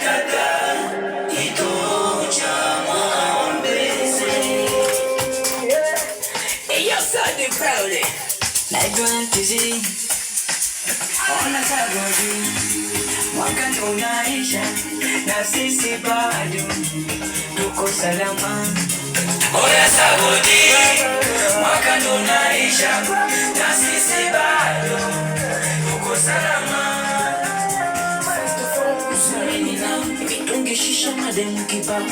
betata itocha maombezi. Yo Sunday proudly like Tizi ona sagodi mwaka ndo unaisha na sisi bado tuko salama. Oya sagodi mwaka ndo unaisha na sisi bado tuko salama. Nitunge shisha mademu kibao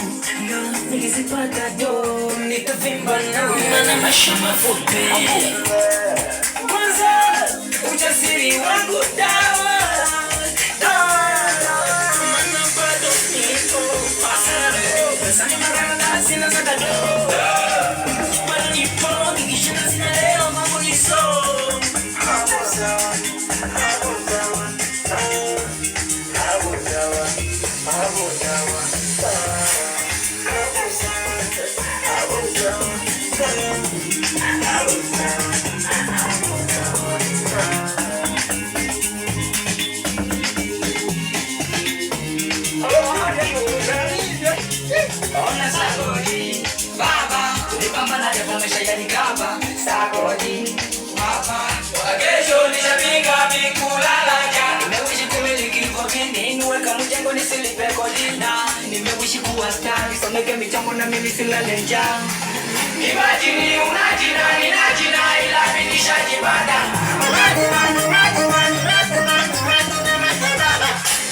nikizipata do nitavimba na maisha mafupi. Kwanza ujasiri wangu dawa mana bado niko pasare marana sina saka do mana nipo nikishina sina leo mambo ni so hapo sawa. Ona sagodi baba tulipambana kwa maisha ya nikaba sagodi baba kesho nishapiga mikulala jana. Nimewishi kumiliki vokeni niweka mjengo nisilipe kodi na nimewishi kuwa star someke michambo na mimi silale njaa. Imagine unajina ninajina ila nishajibada.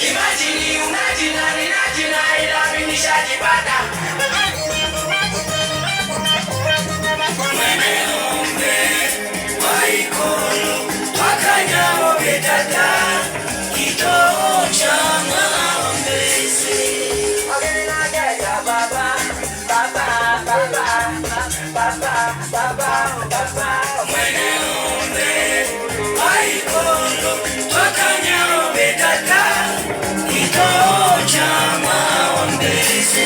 Imagine unajina ninajina ila nishajibada. Mweneombe waikolo wakanyamo betata itocha maombezi. Mweneombe waikolo wakanyamo betata itocha maombezi.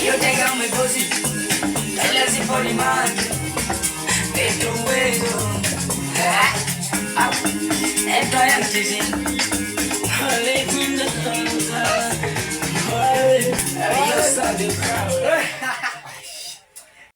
Yo tenga mwebozi Elazi polimani Petro wezo Eto ya mtizi